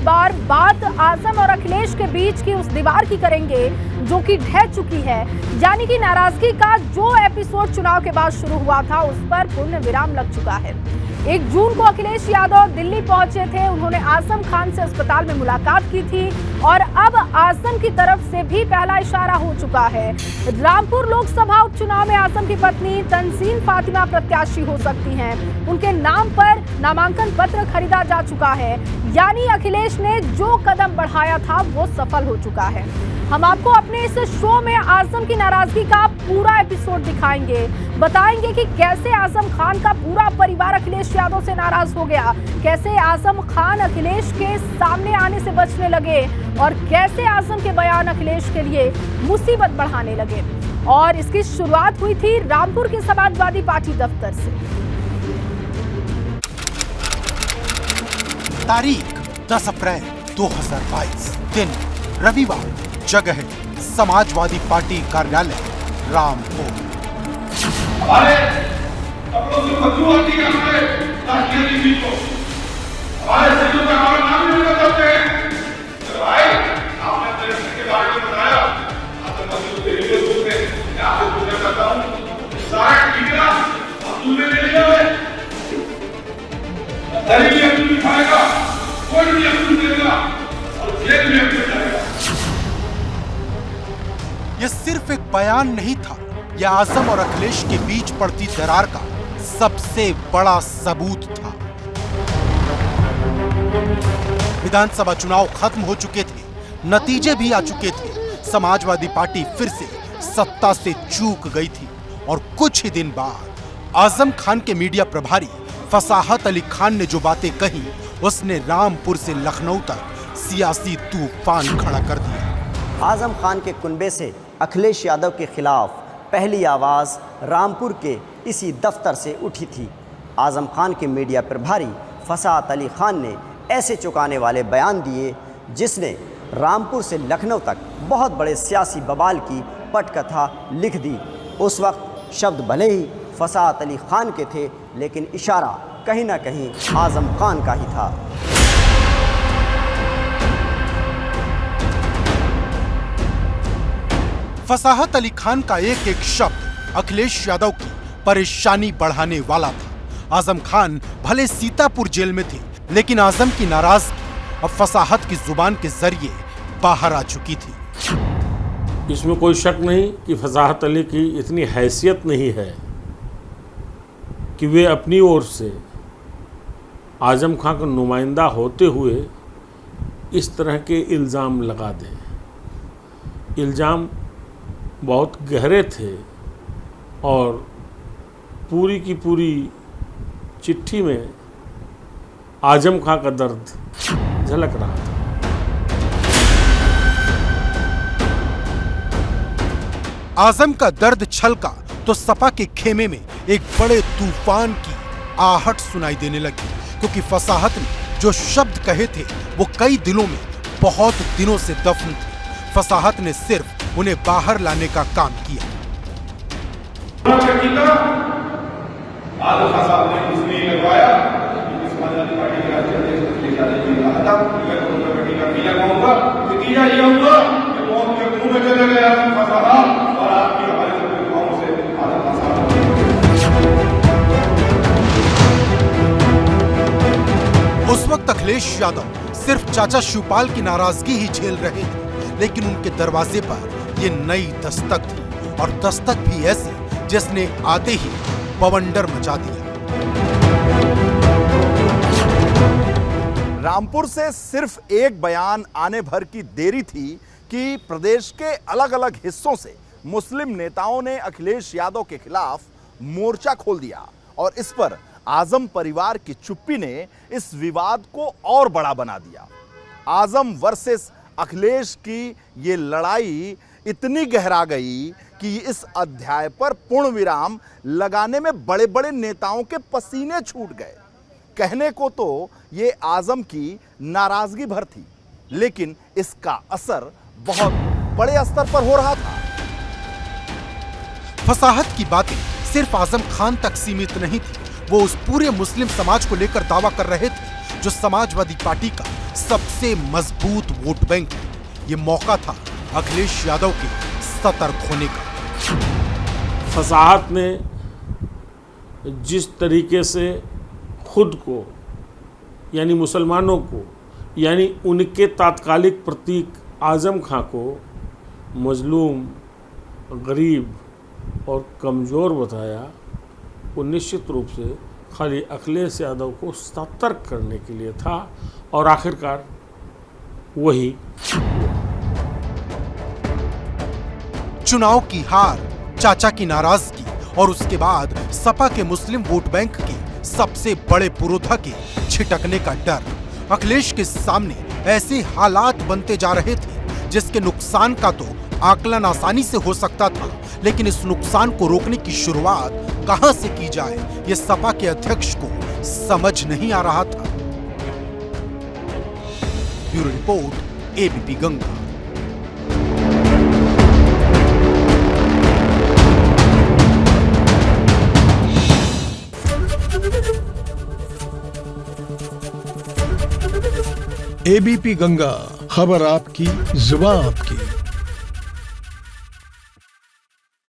बार बात आजम और अखिलेश के बीच की उस दीवार की करेंगे जो कि ढह चुकी है, यानी कि नाराजगी का जो एपिसोड चुनाव के बाद शुरू हुआ था उस पर पूर्ण विराम लग चुका है। 1 जून को अखिलेश यादव दिल्ली पहुंचे थे। उन्होंने आजम खान से अस्पताल में मुलाकात की थी और अब आजम की तरफ से भी पहला इशारा हो चुका है। रामपुर लोकसभा उपचुनाव में आजम की पत्नी तंजीन फातिमा प्रत्याशी हो सकती हैं। उनके नाम पर नामांकन पत्र खरीदा जा चुका है, यानी अखिलेश ने जो कदम बढ़ाया था वो सफल हो चुका है। हम आपको अपने इस शो में आजम की नाराजगी का पूरा एपिसोड दिखाएंगे, बताएंगे कि कैसे आजम खान का पूरा परिवार अखिलेश यादव से नाराज हो गया, कैसे आजम खान अखिलेश के सामने आने से बचने लगे और कैसे आजम के बयान अखिलेश के लिए मुसीबत बढ़ाने लगे। और इसकी शुरुआत हुई थी रामपुर के समाजवादी पार्टी दफ्तर से। तारीख 10 अप्रैल 2022, दिन रविवार, जगह समाजवादी पार्टी कार्यालय रामपुर। हमारे अपनों से बदबू आती है, हमारे राष्ट्रीय टीवी को हमारे सैनिकों का नाम भी बताते हैं। भाई आपने अपने के बारे में बताया, आपने मजदूर के लिए सोचते हैं, मैं आपसे पूछना चाहता हूँ, सारा टीका अब तूने ले लिया है, दलित भी अपनी खाएगा, कोई भी अपनी देगा और जेल में अपनी जाएगा। यह सिर्फ एक बयान नहीं था, यह आजम और अखिलेश के बीच पड़ती दरार का सबसे बड़ा सबूत था। विधानसभा चुनाव खत्म हो चुके थे, नतीजे भी आ चुके थे। समाजवादी पार्टी फिर से सत्ता से चूक गई थी और कुछ ही दिन बाद आजम खान के मीडिया प्रभारी फसाहत अली खान ने जो बातें कही, उसने रामपुर से लखनऊ तक सियासी तूफान खड़ा कर दिया। आजम खान के कुनबे से अखिलेश यादव के खिलाफ पहली आवाज़ रामपुर के इसी दफ्तर से उठी थी। आजम खान के मीडिया प्रभारी फसाहत अली खान ने ऐसे चौंकाने वाले बयान दिए जिसने रामपुर से लखनऊ तक बहुत बड़े सियासी बवाल की पटकथा लिख दी। उस वक्त शब्द भले ही फसाहत अली खान के थे, लेकिन इशारा कहीं ना कहीं आजम खान का ही था। फसाहत अली खान का एक एक शब्द अखिलेश यादव की परेशानी बढ़ाने वाला था। आजम खान भले सीतापुर जेल में थे, लेकिन आजम की नाराजगी अब फसाहत की जुबान के जरिए बाहर आ चुकी थी। इसमें कोई शक नहीं कि फसाहत अली की इतनी हैसियत नहीं है कि वे अपनी ओर से आजम खान का नुमाइंदा होते हुए इस तरह के इल्ज़ाम लगा दें। इल्ज़ाम बहुत गहरे थे और पूरी की पूरी चिट्ठी में आजम खां का दर्द झलक रहा था। आजम का दर्द छलका तो सपा के खेमे में एक बड़े तूफान की आहट सुनाई देने लगी, क्योंकि फसाहत ने जो शब्द कहे थे वो कई दिलों में बहुत दिनों से दफन थे। फसाहत ने सिर्फ उन्हें बाहर लाने का काम किया। उस वक्त अखिलेश यादव सिर्फ चाचा शिवपाल की नाराजगी ही झेल रहे थे, लेकिन उनके दरवाजे पर ये नई दस्तक थी, और दस्तक भी ऐसी जिसने आते ही बवंडर मचा दिया। रामपुर से सिर्फ एक बयान आने भर की देरी थी कि प्रदेश के अलग अलग हिस्सों से मुस्लिम नेताओं ने अखिलेश यादव के खिलाफ मोर्चा खोल दिया, और इस पर आजम परिवार की चुप्पी ने इस विवाद को और बड़ा बना दिया। आजम वर्सेस अखिलेश की ये लड़ाई इतनी गहरा गई कि इस अध्याय पर पूर्ण विराम लगाने में बड़े बड़े नेताओं के पसीने छूट गए। कहने को तो ये आजम की नाराजगी भर थी, लेकिन इसका असर बहुत बड़े स्तर पर हो रहा था। फसाहत की बातें सिर्फ आजम खान तक सीमित नहीं थी, वो उस पूरे मुस्लिम समाज को लेकर दावा कर रहे थे जो समाजवादी पार्टी का सबसे मजबूत वोट बैंक है। ये मौका था अखिलेश यादव के सतर्क होने का। फसाहत ने जिस तरीके से खुद को यानी मुसलमानों को यानी उनके तात्कालिक प्रतीक आज़म खां को मजलूम, गरीब और कमज़ोर बताया, वो निश्चित रूप से खाली अखिलेश यादव को सतर्क करने के लिए था और आखिरकार वही। चुनाव की हार, चाचा की नाराजगी और उसके बाद सपा के मुस्लिम वोट बैंक के सबसे बड़े पुरोधा के छिटकने का डर। अखिलेश के सामने ऐसे हालात बनते जा रहे थे जिसके नुकसान का तो आकलन आसानी से हो सकता था, लेकिन इस नुकसान को रोकने की शुरुआत कहां से की जाए, यह सपा के अध्यक्ष को समझ नहीं आ रहा था। Bureau report, ABP Ganga. ABP Ganga, खबर आपकी, जुबान आपकी।